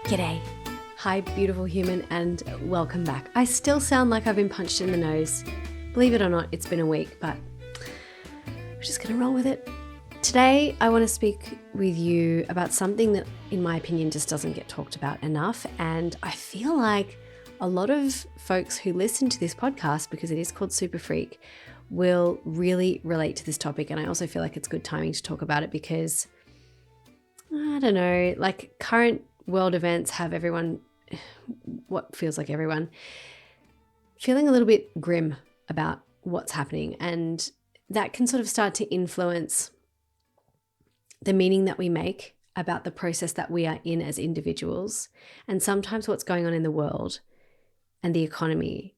G'day. Hi, beautiful human, and welcome back. I still sound like I've been punched in the nose. Believe it or not, it's been a week, but we're just going to roll with it. Today, I want to speak with you about something that, in my opinion, just doesn't get talked about enough. And I feel like a lot of folks who listen to this podcast, because it is called Super Freak, will really relate to this topic. And I also feel like it's good timing to talk about it because, I don't know, like current world events have everyone, what feels like everyone, feeling a little bit grim about what's happening. And that can sort of start to influence the meaning that we make about the process that we are in as individuals. And sometimes what's going on in the world and the economy,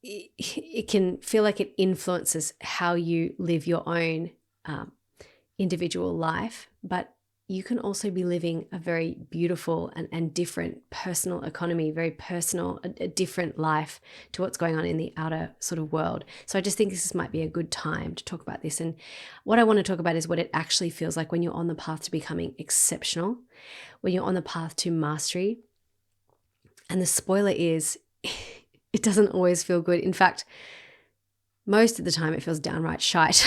it can feel like it influences how you live your own individual life, but you can also be living a very beautiful and different personal economy, very personal, a different life to what's going on in the outer sort of world. So I just think this might be a good time to talk about this. And what I want to talk about is what it actually feels like when you're on the path to becoming exceptional, when you're on the path to mastery. And the spoiler is, it doesn't always feel good. In fact, most of the time it feels downright shite.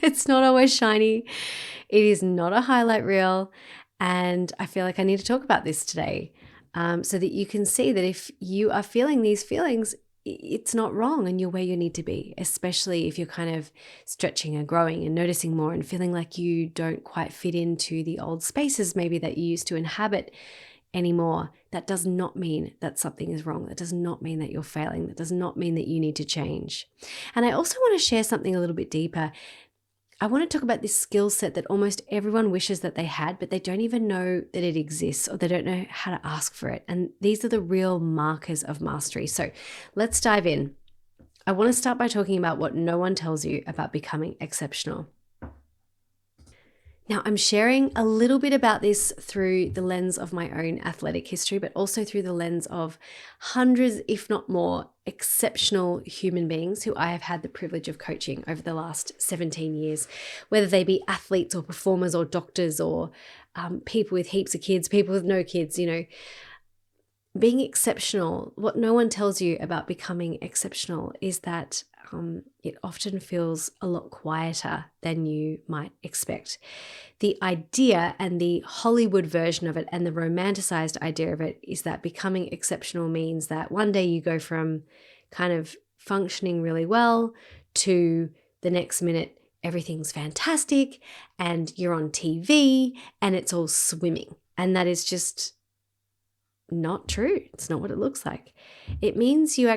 It's not always shiny. It is not a highlight reel. And I feel like I need to talk about this today so that you can see that if you are feeling these feelings, it's not wrong and you're where you need to be, especially if you're kind of stretching and growing and noticing more and feeling like you don't quite fit into the old spaces maybe that you used to inhabit anymore. That does not mean that something is wrong. That does not mean that you're failing. That does not mean that you need to change. And I also want to share something a little bit deeper. I want to talk about this skill set that almost everyone wishes that they had, but they don't even know that it exists or they don't know how to ask for it. And these are the real markers of mastery. So let's dive in. I want to start by talking about what no one tells you about becoming exceptional. Now, I'm sharing a little bit about this through the lens of my own athletic history, but also through the lens of hundreds, if not more, exceptional human beings who I have had the privilege of coaching over the last 17 years, whether they be athletes or performers or doctors or people with heaps of kids, people with no kids, being exceptional. What no one tells you about becoming exceptional is that it often feels a lot quieter than you might expect. The idea and the Hollywood version of it and the romanticized idea of it is that becoming exceptional means that one day you go from kind of functioning really well to the next minute everything's fantastic and you're on TV and it's all swimming. And that is just not true. It's not what it looks like. It means you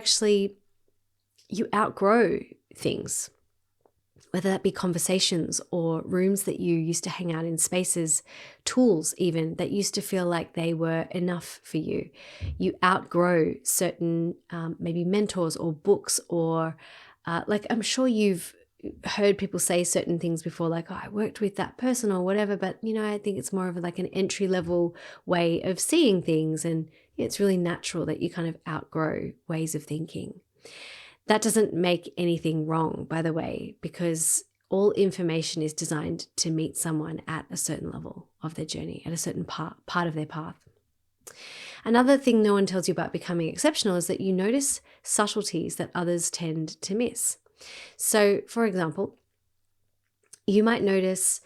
outgrow things, whether that be conversations or rooms that you used to hang out in, spaces, tools even that used to feel like they were enough for you. You outgrow certain maybe mentors or books or like I'm sure you've heard people say certain things before, like, oh, I worked with that person or whatever, but I think it's more of like an entry level way of seeing things. And it's really natural that you kind of outgrow ways of thinking. That doesn't make anything wrong, by the way, because all information is designed to meet someone at a certain level of their journey, at a certain part of their path. Another thing no one tells you about becoming exceptional is that you notice subtleties that others tend to miss. So, for example, you might notice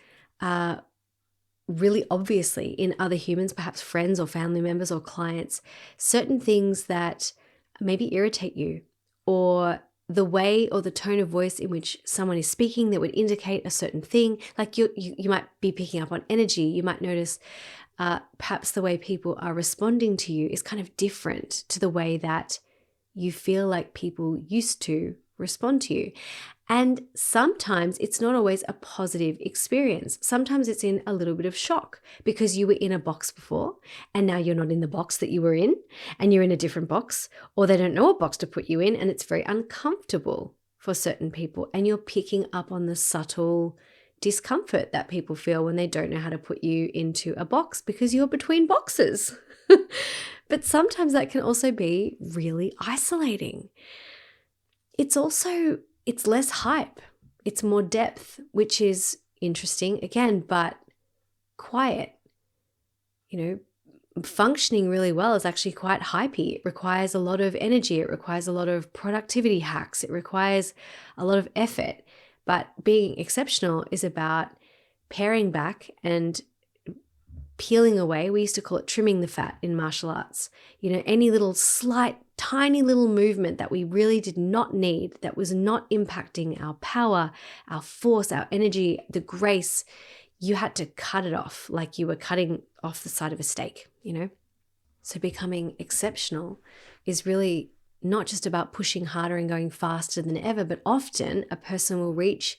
really obviously in other humans, perhaps friends or family members or clients, certain things that maybe irritate you, or the way or the tone of voice in which someone is speaking that would indicate a certain thing. Like you might be picking up on energy. You might notice perhaps the way people are responding to you is kind of different to the way that you feel like people used to respond to you. And sometimes it's not always a positive experience. Sometimes it's in a little bit of shock because you were in a box before and now you're not in the box that you were in and you're in a different box, or they don't know what box to put you in and it's very uncomfortable for certain people. And you're picking up on the subtle discomfort that people feel when they don't know how to put you into a box because you're between boxes. But sometimes that can also be really isolating. It's less hype. It's more depth, which is interesting again, but quiet. functioning really well is actually quite hypey. It requires a lot of energy. It requires a lot of productivity hacks. It requires a lot of effort. But being exceptional is about paring back and peeling away. We used to call it trimming the fat in martial arts. Any little slight, tiny little movement that we really did not need, that was not impacting our power, our force, our energy, the grace, you had to cut it off like you were cutting off the side of a steak, So becoming exceptional is really not just about pushing harder and going faster than ever, but often a person will reach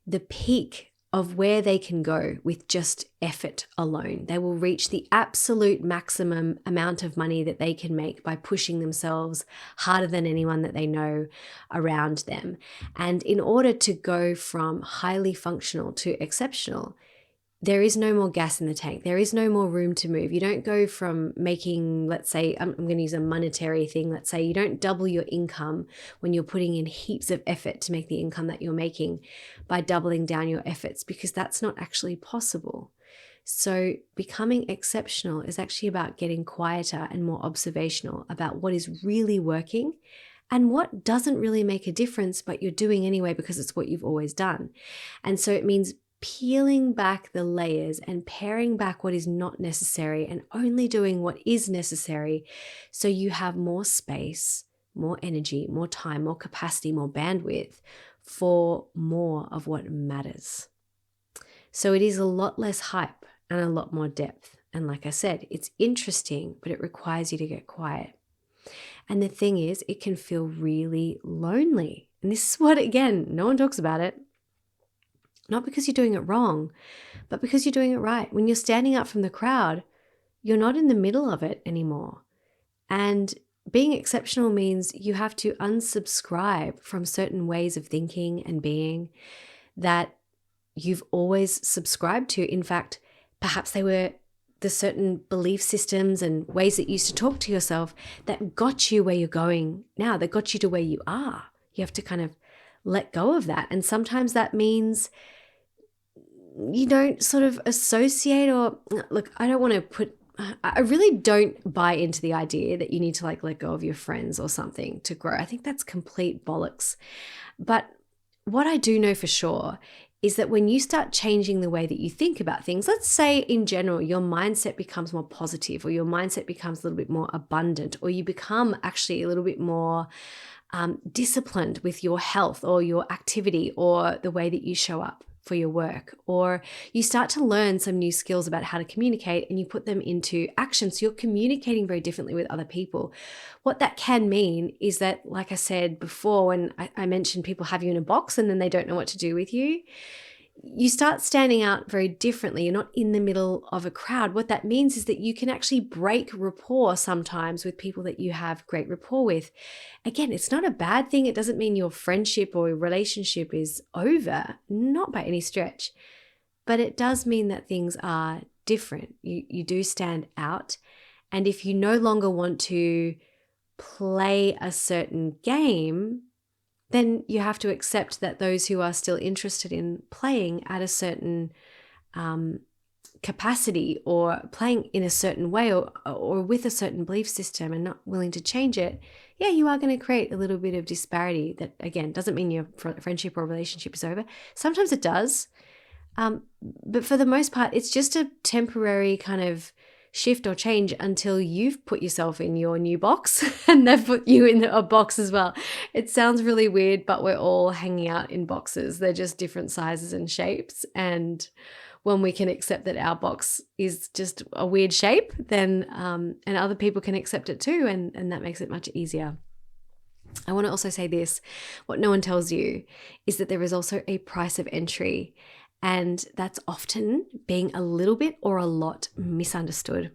the peak of where they can go with just effort alone. They will reach the absolute maximum amount of money that they can make by pushing themselves harder than anyone that they know around them. And in order to go from highly functional to exceptional, there is no more gas in the tank. There is no more room to move. You don't go from making, let's say, I'm going to use a monetary thing. Let's say you don't double your income when you're putting in heaps of effort to make the income that you're making by doubling down your efforts, because that's not actually possible. So becoming exceptional is actually about getting quieter and more observational about what is really working and what doesn't really make a difference, but you're doing anyway because it's what you've always done. And so it means peeling back the layers and paring back what is not necessary and only doing what is necessary, so you have more space, more energy, more time, more capacity, more bandwidth for more of what matters. So it is a lot less hype and a lot more depth. And like I said, it's interesting, but it requires you to get quiet. And the thing is, it can feel really lonely. And this is what, again, no one talks about it. Not because you're doing it wrong, but because you're doing it right. When you're standing out from the crowd, you're not in the middle of it anymore. And being exceptional means you have to unsubscribe from certain ways of thinking and being that you've always subscribed to. In fact, perhaps they were the certain belief systems and ways that you used to talk to yourself that got you where you're going now, that got you to where you are. You have to kind of let go of that. And sometimes that means you don't sort of associate, or look, I really don't buy into the idea that you need to let go of your friends or something to grow. I think that's complete bollocks. But what I do know for sure is that when you start changing the way that you think about things, let's say in general, your mindset becomes more positive, or your mindset becomes a little bit more abundant, or you become actually a little bit more disciplined with your health or your activity or the way that you show up for your work, or you start to learn some new skills about how to communicate and you put them into action. So you're communicating very differently with other people. What that can mean is that, like I said before, when I mentioned people have you in a box and then they don't know what to do with you, you start standing out very differently. You're not in the middle of a crowd. What that means is that you can actually break rapport sometimes with people that you have great rapport with. Again, it's not a bad thing. It doesn't mean your friendship or your relationship is over, not by any stretch. But it does mean that things are different. You do stand out. And if you no longer want to play a certain game, then you have to accept that those who are still interested in playing at a certain capacity, or playing in a certain way, or with a certain belief system and not willing to change it, you are going to create a little bit of disparity that, again, doesn't mean your friendship or relationship is over. Sometimes it does. But for the most part, it's just a temporary kind of shift or change until you've put yourself in your new box and they've put you in a box as well. It sounds really weird, but we're all hanging out in boxes. They're just different sizes and shapes. And when we can accept that our box is just a weird shape, then and other people can accept it too, and that makes it much easier. I want to also say this: what no one tells you is that there is also a price of entry. And that's often being a little bit or a lot misunderstood.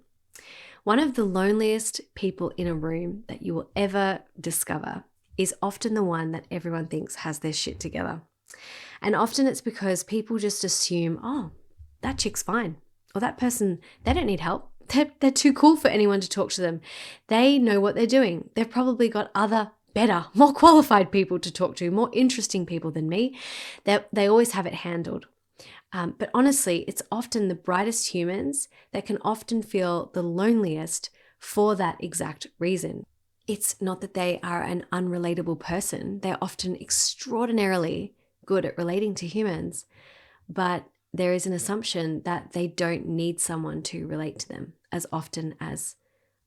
One of the loneliest people in a room that you will ever discover is often the one that everyone thinks has their shit together. And often it's because people just assume, oh, that chick's fine. Or that person, they don't need help. They're too cool for anyone to talk to them. They know what they're doing. They've probably got other better, more qualified people to talk to, more interesting people than me. They always have it handled. But honestly, it's often the brightest humans that can often feel the loneliest for that exact reason. It's not that they are an unrelatable person. They're often extraordinarily good at relating to humans, but there is an assumption that they don't need someone to relate to them as often as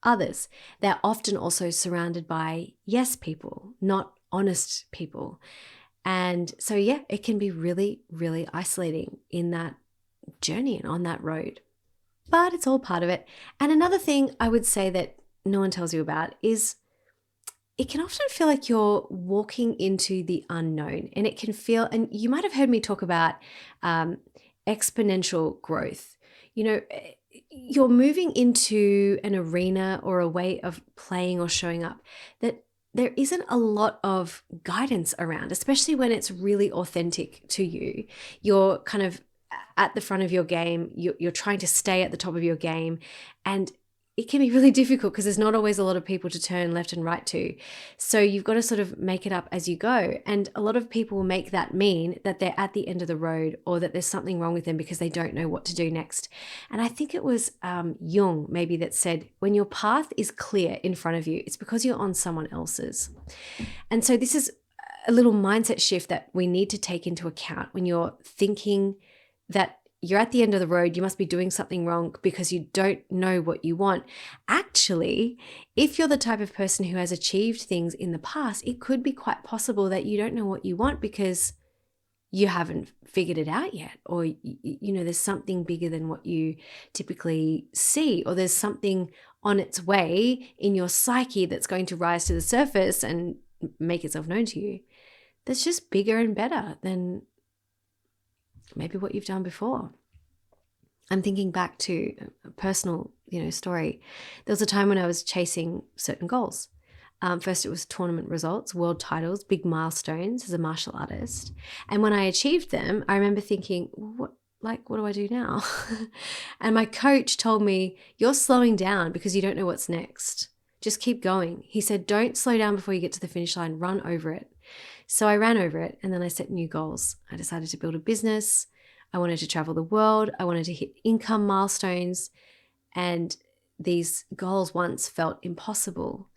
others. They're often also surrounded by yes people, not honest people. And so, yeah, it can be really, really isolating in that journey and on that road. But it's all part of it. And another thing I would say that no one tells you about is it can often feel like you're walking into the unknown. And it can feel, and you might have heard me talk about exponential growth. You're moving into an arena or a way of playing or showing up that there isn't a lot of guidance around, especially when it's really authentic to you. You're kind of at the front of your game. You're trying to stay at the top of your game. And it can be really difficult because there's not always a lot of people to turn left and right to. So you've got to sort of make it up as you go. And a lot of people will make that mean that they're at the end of the road or that there's something wrong with them because they don't know what to do next. And I think it was Jung maybe that said, when your path is clear in front of you, it's because you're on someone else's. And so this is a little mindset shift that we need to take into account when you're thinking that you're at the end of the road, you must be doing something wrong because you don't know what you want. Actually, if you're the type of person who has achieved things in the past, it could be quite possible that you don't know what you want because you haven't figured it out yet, or there's something bigger than what you typically see, or there's something on its way in your psyche that's going to rise to the surface and make itself known to you that's just bigger and better than maybe what you've done before. I'm thinking back to a personal, story. There was a time when I was chasing certain goals. First, it was tournament results, world titles, big milestones as a martial artist. And when I achieved them, I remember thinking, what do I do now? And my coach told me, you're slowing down because you don't know what's next. Just keep going. He said, don't slow down before you get to the finish line, run over it. So I ran over it and then I set new goals. I decided to build a business. I wanted to travel the world. I wanted to hit income milestones. And these goals once felt impossible.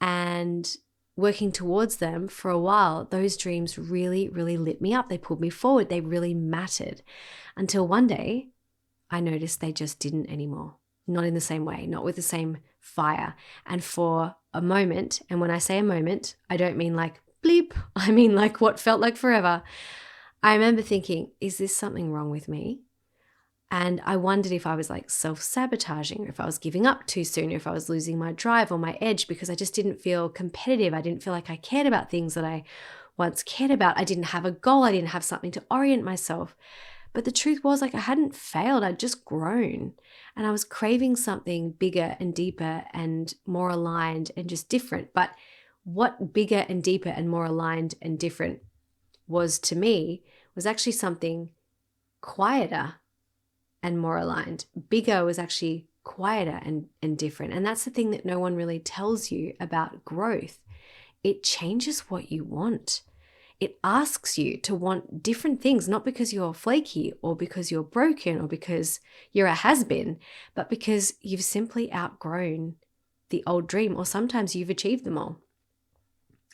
And working towards them for a while, those dreams really, really lit me up. They pulled me forward. They really mattered until one day I noticed they just didn't anymore. Not in the same way, not with the same fire. And for a moment, and when I say a moment, I don't mean like bleep, I mean like what felt like forever. I remember thinking, is this something wrong with me? And I wondered if I was like self-sabotaging, or if I was giving up too soon, or if I was losing my drive or my edge because I just didn't feel competitive. I didn't feel like I cared about things that I once cared about. I didn't have a goal. I didn't have something to orient myself. But the truth was, like, I hadn't failed. I'd just grown. And I was craving something bigger and deeper and more aligned and just different. But what bigger and deeper and more aligned and different was to me was actually something quieter and more aligned. Bigger was actually quieter and different. And that's the thing that no one really tells you about growth. It changes what you want. It asks you to want different things, not because you're flaky or because you're broken or because you're a has-been, but because you've simply outgrown the old dream, or sometimes you've achieved them all.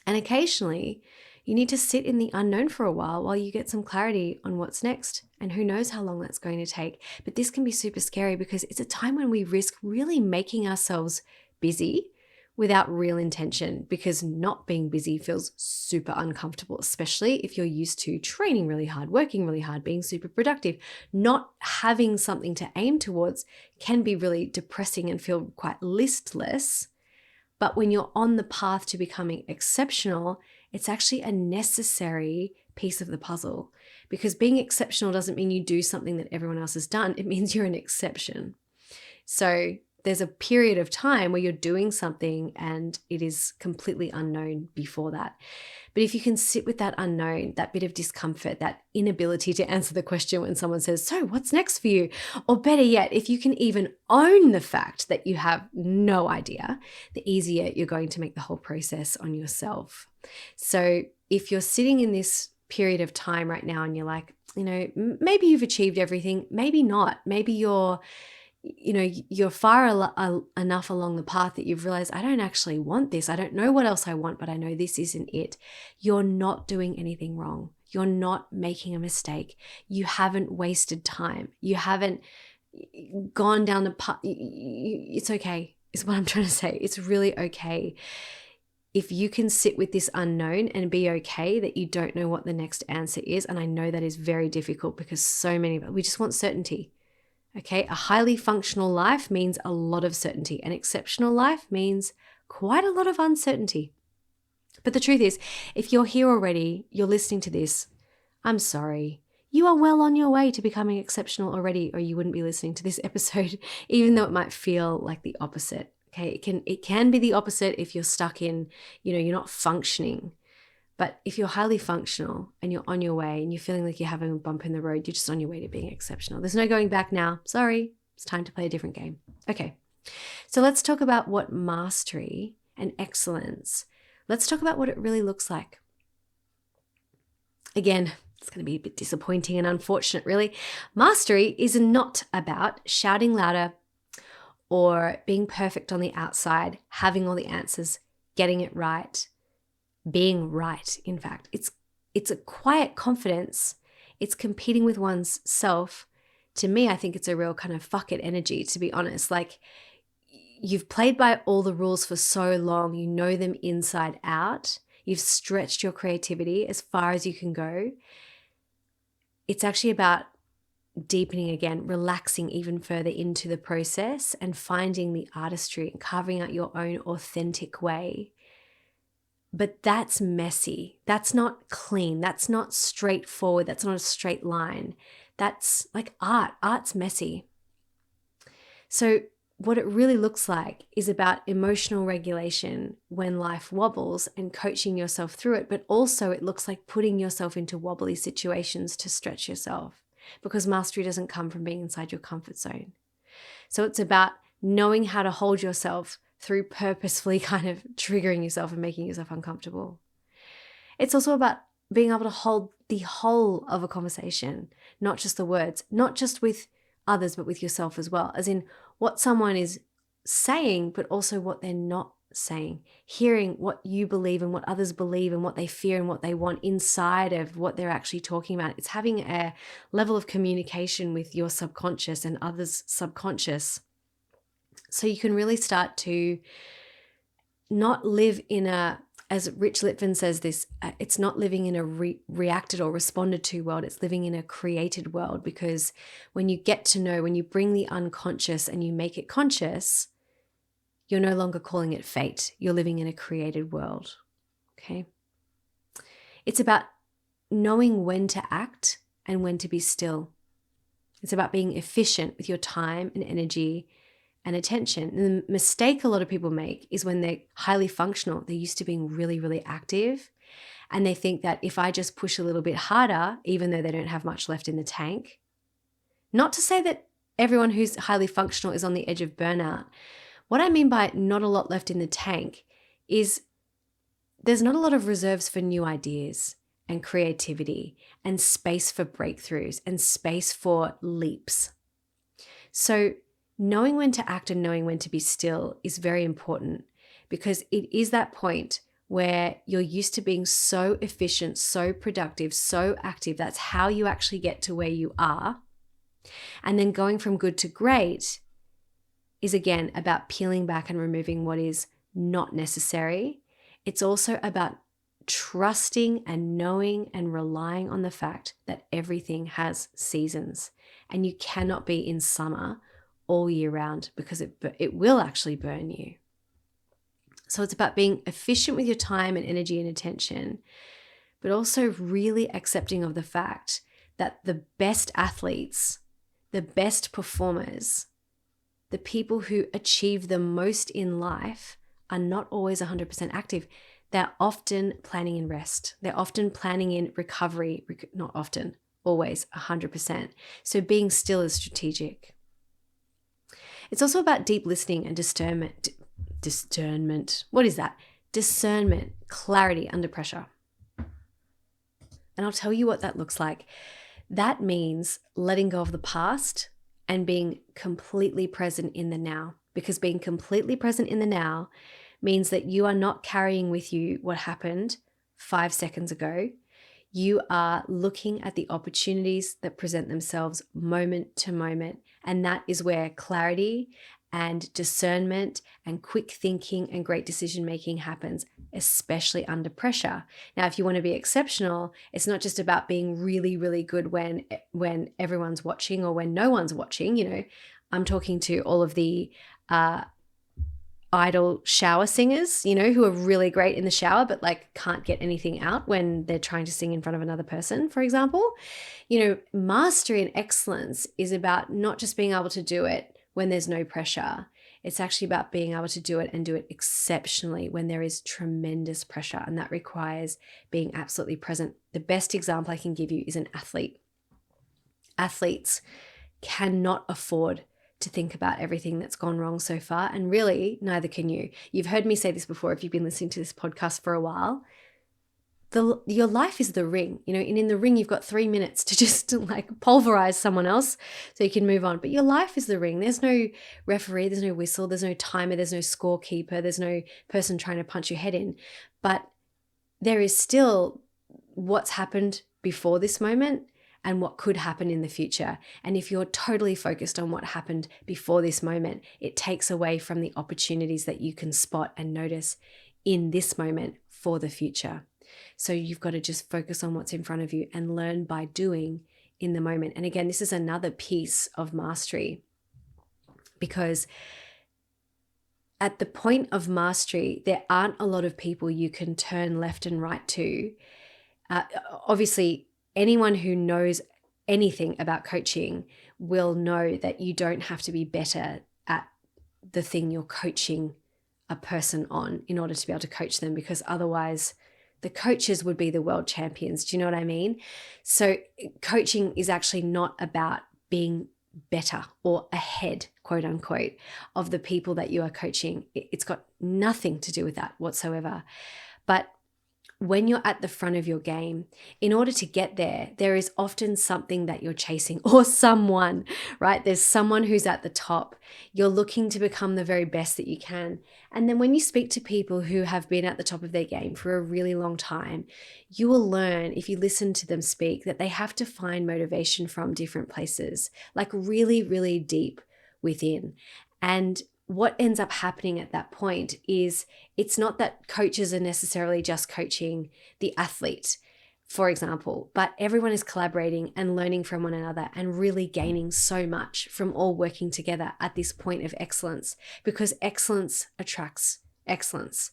And occasionally, you need to sit in the unknown for a while you get some clarity on what's next. And who knows how long that's going to take. But this can be super scary because it's a time when we risk really making ourselves busy without real intention, because not being busy feels super uncomfortable, especially if you're used to training really hard, working really hard, being super productive. Not having something to aim towards can be really depressing and feel quite listless. But when you're on the path to becoming exceptional, it's actually a necessary piece of the puzzle, because being exceptional doesn't mean you do something that everyone else has done. It means you're an exception. So there's a period of time where you're doing something and it is completely unknown before that. But if you can sit with that unknown, that bit of discomfort, that inability to answer the question when someone says, so what's next for you? Or better yet, if you can even own the fact that you have no idea, the easier you're going to make the whole process on yourself. So if you're sitting in this period of time right now and you're like, maybe you've achieved everything, maybe not. Maybe you're far enough along the path that you've realized, I don't actually want this. I don't know what else I want, but I know this isn't it. You're not doing anything wrong. You're not making a mistake. You haven't wasted time. You haven't gone down the path. It's okay, is what I'm trying to say. It's really okay. If you can sit with this unknown and be okay that you don't know what the next answer is, and I know that is very difficult because so many of us, we just want certainty. Okay, a highly functional life means a lot of certainty. An exceptional life means quite a lot of uncertainty. But the truth is, if you're here already, you're listening to this, I'm sorry. You are well on your way to becoming exceptional already, or you wouldn't be listening to this episode, even though it might feel like the opposite. Okay, it can be the opposite if you're stuck in, you're not functioning. But if you're highly functional and you're on your way and you're feeling like you're having a bump in the road, you're just on your way to being exceptional. There's no going back now. Sorry, it's time to play a different game. Okay, so let's talk about what mastery and excellence, let's talk about what it really looks like. Again, it's going to be a bit disappointing and unfortunate, really. Mastery is not about shouting louder or being perfect on the outside, having all the answers, getting it right, being right, in fact. It's a quiet confidence. It's competing with one's self. To me, I think it's a real kind of fuck it energy, to be honest. Like, you've played by all the rules for so long, you know them inside out. You've stretched your creativity as far as you can go. It's actually about deepening again, relaxing even further into the process and finding the artistry and carving out your own authentic way. But that's messy. That's not clean. That's not straightforward. That's not a straight line. That's like art. Art's messy. So what it really looks like is about emotional regulation when life wobbles and coaching yourself through it. But also it looks like putting yourself into wobbly situations to stretch yourself, because mastery doesn't come from being inside your comfort zone. So it's about knowing how to hold yourself through purposefully kind of triggering yourself and making yourself uncomfortable. It's also about being able to hold the whole of a conversation, not just the words, not just with others, but with yourself as well, as in what someone is saying, but also what they're not saying, hearing what you believe and what others believe and what they fear and what they want inside of what they're actually talking about. It's having a level of communication with your subconscious and others' subconscious, so you can really start to not live in a, as Rich Litvin says this, it's not living in a reacted or responded to world, it's living in a created world. Because when you get to know, when you bring the unconscious and you make it conscious, you're no longer calling it fate. You're living in a created world, okay? It's about knowing when to act and when to be still. It's about being efficient with your time and energy and attention. And the mistake a lot of people make is when they're highly functional, they're used to being really, really active, and they think that if I just push a little bit harder, even though they don't have much left in the tank, not to say that everyone who's highly functional is on the edge of burnout. What I mean by not a lot left in the tank is there's not a lot of reserves for new ideas and creativity and space for breakthroughs and space for leaps. So knowing when to act and knowing when to be still is very important, because it is that point where you're used to being so efficient, so productive, so active. That's how you actually get to where you are. And then going from good to great is again about peeling back and removing what is not necessary. It's also about trusting and knowing and relying on the fact that everything has seasons, and you cannot be in summer all year round, because it will actually burn you. So it's about being efficient with your time and energy and attention, but also really accepting of the fact that the best athletes, the best performers, the people who achieve the most in life are not always 100% active. They're often planning in rest. They're often planning in recovery, not often, always 100%. So being still is strategic. It's also about deep listening and discernment. What is that? Discernment, clarity under pressure. And I'll tell you what that looks like. That means letting go of the past and being completely present in the now. Because being completely present in the now means that you are not carrying with you what happened 5 seconds ago. You are looking at the opportunities that present themselves moment to moment. And that is where clarity and discernment and quick thinking and great decision making happens, especially under pressure. Now, if you want to be exceptional, it's not just about being really, really good when everyone's watching or when no one's watching. You know, I'm talking to all of the idol shower singers, you know, who are really great in the shower, but like can't get anything out when they're trying to sing in front of another person, for example. You know, mastery and excellence is about not just being able to do it when there's no pressure. It's actually about being able to do it and do it exceptionally when there is tremendous pressure. And that requires being absolutely present. The best example I can give you is an athlete. Athletes cannot afford to think about everything that's gone wrong so far. And really, neither can you. You've heard me say this before if you've been listening to this podcast for a while. Your life is the ring, you know, and in the ring, you've got 3 minutes to just like pulverize someone else so you can move on. But your life is the ring. There's no referee, there's no whistle, there's no timer, there's no scorekeeper, there's no person trying to punch your head in. But there is still what's happened before this moment and what could happen in the future. And if you're totally focused on what happened before this moment, it takes away from the opportunities that you can spot and notice in this moment for the future. So you've got to just focus on what's in front of you and learn by doing in the moment. And again, this is another piece of mastery, because at the point of mastery, there aren't a lot of people you can turn left and right to. Obviously, anyone who knows anything about coaching will know that you don't have to be better at the thing you're coaching a person on in order to be able to coach them, because otherwise the coaches would be the world champions. Do you know what I mean? So coaching is actually not about being better or ahead, quote unquote, of the people that you are coaching. It's got nothing to do with that whatsoever. But when you're at the front of your game, in order to get there, there is often something that you're chasing, or someone, right? There's someone who's at the top. You're looking to become the very best that you can. And then when you speak to people who have been at the top of their game for a really long time, you will learn, if you listen to them speak, that they have to find motivation from different places, like really, really deep within. And what ends up happening at that point is it's not that coaches are necessarily just coaching the athlete, for example, but everyone is collaborating and learning from one another and really gaining so much from all working together at this point of excellence, because excellence attracts excellence.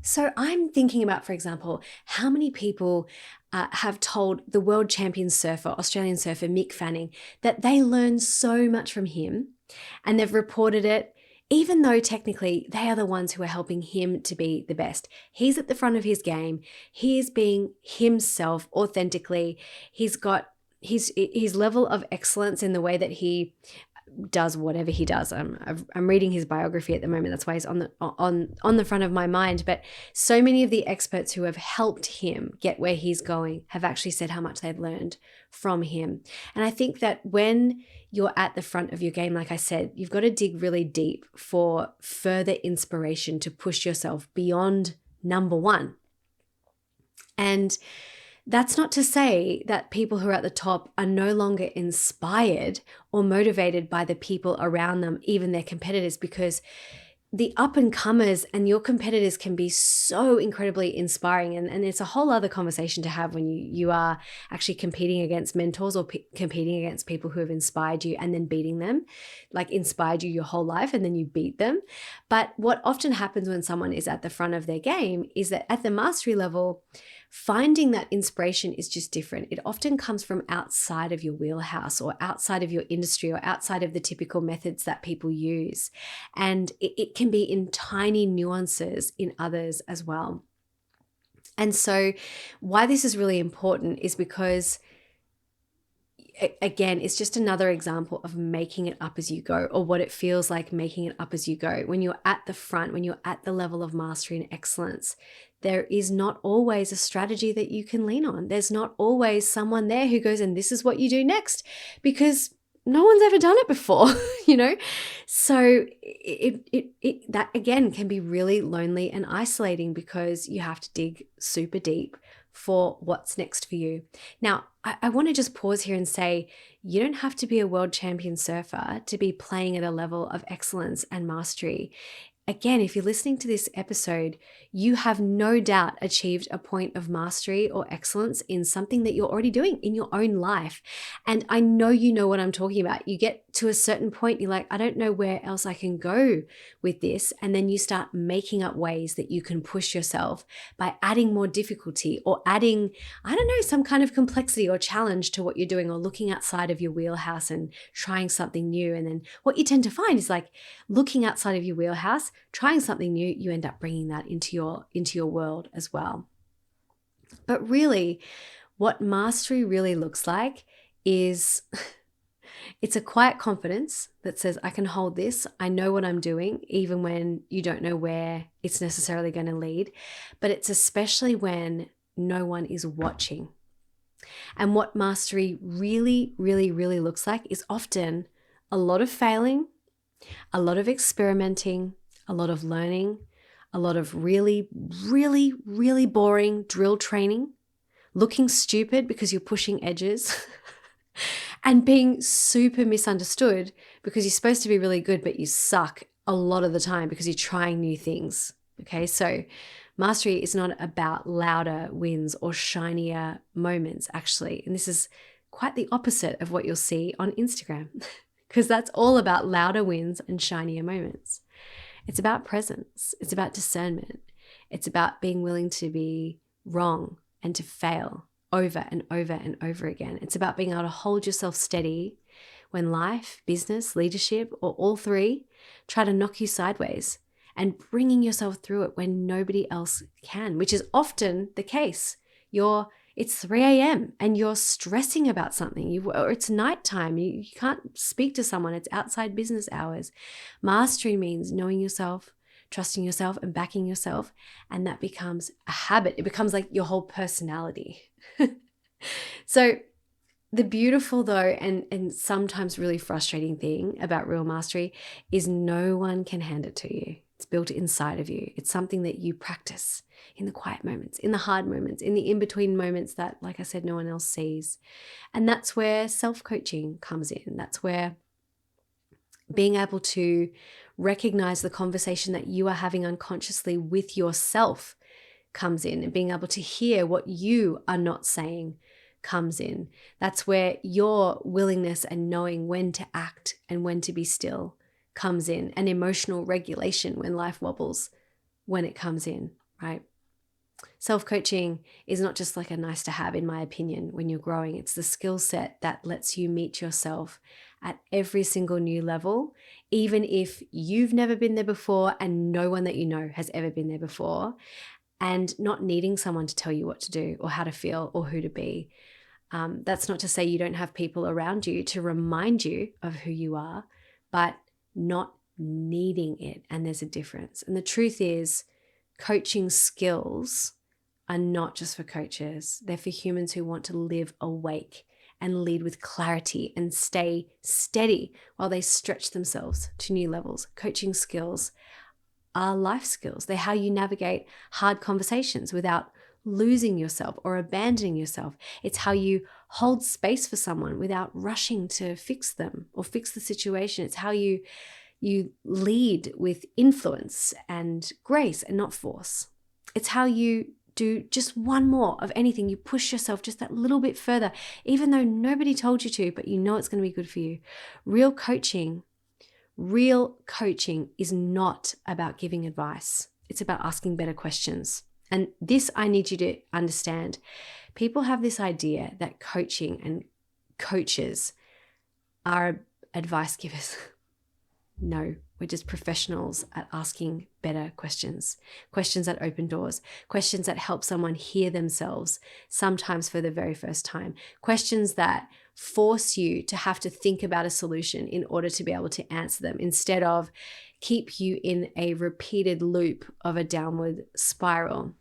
So I'm thinking about, for example, how many people have told the world champion surfer, Australian surfer, Mick Fanning, that they learned so much from him, and they've reported it, even though technically they are the ones who are helping him to be the best. He's at the front of his game. He is being himself authentically. He's got his level of excellence in the way that he does whatever he does. I'm reading his biography at the moment. That's why he's on the front of my mind. But so many of the experts who have helped him get where he's going have actually said how much they've learned from him. And I think that when you're at the front of your game, like I said, you've got to dig really deep for further inspiration to push yourself beyond number one. And that's not to say that people who are at the top are no longer inspired or motivated by the people around them, even their competitors, because the up and comers and your competitors can be so incredibly inspiring. And it's a whole other conversation to have when you are actually competing against mentors or competing against people who have inspired you and then beating them, like inspired you your whole life and then you beat them. But what often happens when someone is at the front of their game is that at the mastery level, finding that inspiration is just different. It often comes from outside of your wheelhouse or outside of your industry or outside of the typical methods that people use. And it can be in tiny nuances in others as well. And so why this is really important is because again, it's just another example of making it up as you go, or what it feels like making it up as you go. When you're at the front, when you're at the level of mastery and excellence, there is not always a strategy that you can lean on. There's not always someone there who goes, and this is what you do next, because no one's ever done it before, you know? So that again can be really lonely and isolating, because you have to dig super deep for what's next for you. Now, I want to just pause here and say, you don't have to be a world champion surfer to be playing at a level of excellence and mastery. Again, if you're listening to this episode, you have no doubt achieved a point of mastery or excellence in something that you're already doing in your own life. And I know you know what I'm talking about. You get to a certain point, you're like, I don't know where else I can go with this. And then you start making up ways that you can push yourself by adding more difficulty, or adding, I don't know, some kind of complexity or challenge to what you're doing, or looking outside of your wheelhouse and trying something new. And then what you tend to find is, like, looking outside of your wheelhouse, trying something new, you end up bringing that into your world as well. But really, what mastery really looks like is it's a quiet confidence that says, I can hold this, I know what I'm doing, even when you don't know where it's necessarily going to lead. But it's especially when no one is watching. And what mastery really, really, really looks like is often a lot of failing, a lot of experimenting, a lot of learning, a lot of really, really, really boring drill training, looking stupid because you're pushing edges, and being super misunderstood because you're supposed to be really good, but you suck a lot of the time because you're trying new things. Okay, so mastery is not about louder wins or shinier moments, actually. And this is quite the opposite of what you'll see on Instagram, because that's all about louder wins and shinier moments. It's about presence. It's about discernment. It's about being willing to be wrong and to fail over and over and over again. It's about being able to hold yourself steady when life, business, leadership, or all three try to knock you sideways, and bringing yourself through it when nobody else can, which is often the case. It's 3 a.m. and you're stressing about something, or it's nighttime, you can't speak to someone, it's outside business hours. Mastery means knowing yourself, trusting yourself, and backing yourself, and that becomes a habit. It becomes like your whole personality. So the beautiful, though, and sometimes really frustrating thing about real mastery is no one can hand it to you. It's built inside of you. It's something that you practice in the quiet moments, in the hard moments, in the in-between moments that, like I said, no one else sees. And that's where self-coaching comes in. That's where being able to recognize the conversation that you are having unconsciously with yourself comes in, and being able to hear what you are not saying comes in. That's where your willingness and knowing when to act and when to be still comes in, and emotional regulation when life wobbles, when it comes in, right? Self-coaching is not just like a nice to have, in my opinion, when you're growing. It's the skill set that lets you meet yourself at every single new level, even if you've never been there before and no one that you know has ever been there before, and not needing someone to tell you what to do or how to feel or who to be. That's not to say you don't have people around you to remind you of who you are, but not needing it. And there's a difference. And the truth is, coaching skills are not just for coaches. They're for humans who want to live awake and lead with clarity and stay steady while they stretch themselves to new levels. Coaching skills are life skills. They're how you navigate hard conversations without losing yourself or abandoning yourself. It's how you hold space for someone without rushing to fix them or fix the situation. It's how you lead with influence and grace and not force. It's how you do just one more of anything. You push yourself just that little bit further, even though nobody told you to, but you know it's going to be good for you. Real coaching is not about giving advice. It's about asking better questions. And this, I need you to understand. People have this idea that coaching and coaches are advice givers. No, we're just professionals at asking better questions, questions that open doors, questions that help someone hear themselves, sometimes for the very first time, questions that force you to have to think about a solution in order to be able to answer them, instead of keep you in a repeated loop of a downward spiral.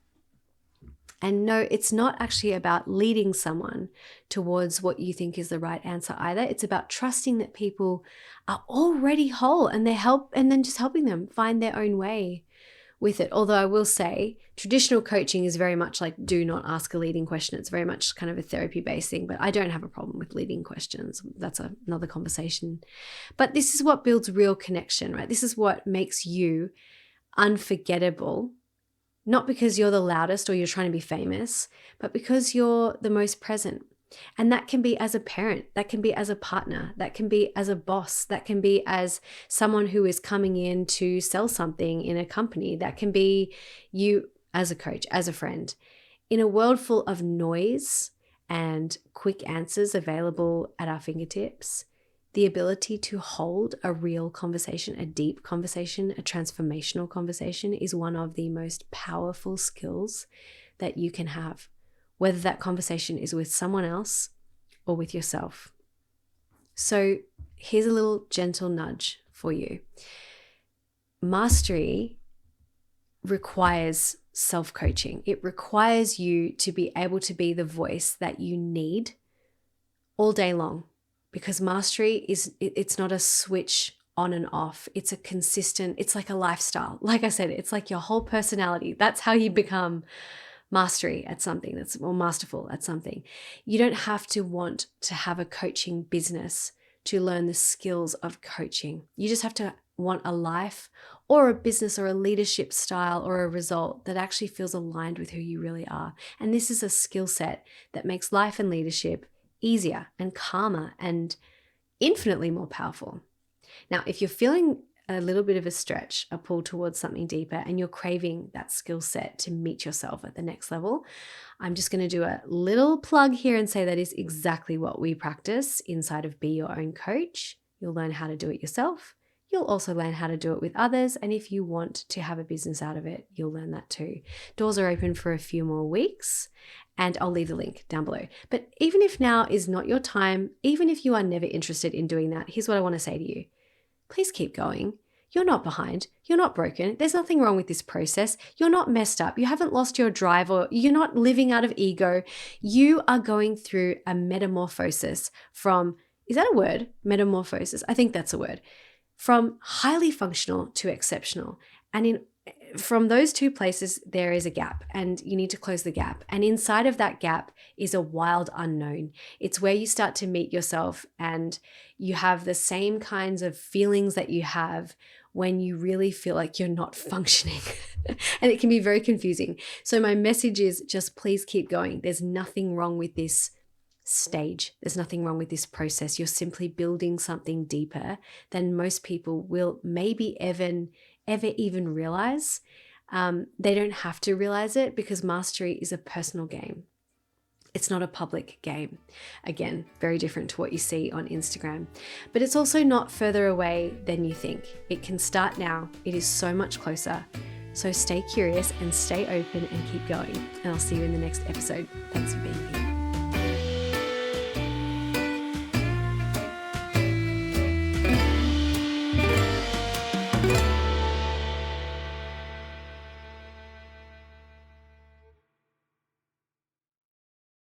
And no, it's not actually about leading someone towards what you think is the right answer either. It's about trusting that people are already whole and then just helping them find their own way with it. Although I will say traditional coaching is very much like, do not ask a leading question. It's very much kind of a therapy-based thing, but I don't have a problem with leading questions. That's another conversation. But this is what builds real connection, right? This is what makes you unforgettable. Not because you're the loudest or you're trying to be famous, but because you're the most present. And that can be as a parent, that can be as a partner, that can be as a boss, that can be as someone who is coming in to sell something in a company, that can be you as a coach, as a friend. In a world full of noise and quick answers available at our fingertips, the ability to hold a real conversation, a deep conversation, a transformational conversation is one of the most powerful skills that you can have, whether that conversation is with someone else or with yourself. So here's a little gentle nudge for you. Mastery requires self-coaching. It requires you to be able to be the voice that you need all day long. Because mastery it's not a switch on and off. It's a consistent, it's like a lifestyle. Like I said, it's like your whole personality. That's how you become mastery at something, that's more masterful at something. You don't have to want to have a coaching business to learn the skills of coaching. You just have to want a life or a business or a leadership style or a result that actually feels aligned with who you really are. And this is a skill set that makes life and leadership easier and calmer and infinitely more powerful. Now, if you're feeling a little bit of a stretch, a pull towards something deeper, and you're craving that skill set to meet yourself at the next level, I'm just going to do a little plug here and say that is exactly what we practice inside of Be Your Own Coach. You'll learn how to do it yourself. You'll also learn how to do it with others. And if you want to have a business out of it, you'll learn that too. Doors are open for a few more weeks, and I'll leave the link down below. But even if now is not your time, even if you are never interested in doing that, here's what I want to say to you. Please keep going. You're not behind. You're not broken. There's nothing wrong with this process. You're not messed up. You haven't lost your drive, or you're not living out of ego. You are going through a metamorphosis from, is that a word? Metamorphosis. I think that's a word. From highly functional to exceptional. And from those two places, there is a gap, and you need to close the gap. And inside of that gap is a wild unknown. It's where you start to meet yourself, and you have the same kinds of feelings that you have when you really feel like you're not functioning. And it can be very confusing. So my message is just please keep going. There's nothing wrong with this stage. There's nothing wrong with this process. You're simply building something deeper than most people will maybe ever even realize. They don't have to realize it, because mastery is a personal game. It's not a public game. Again, very different to what you see on Instagram. But it's also not further away than you think. It can start now. It is so much closer. So stay curious and stay open and keep going. And I'll see you in the next episode. Thanks for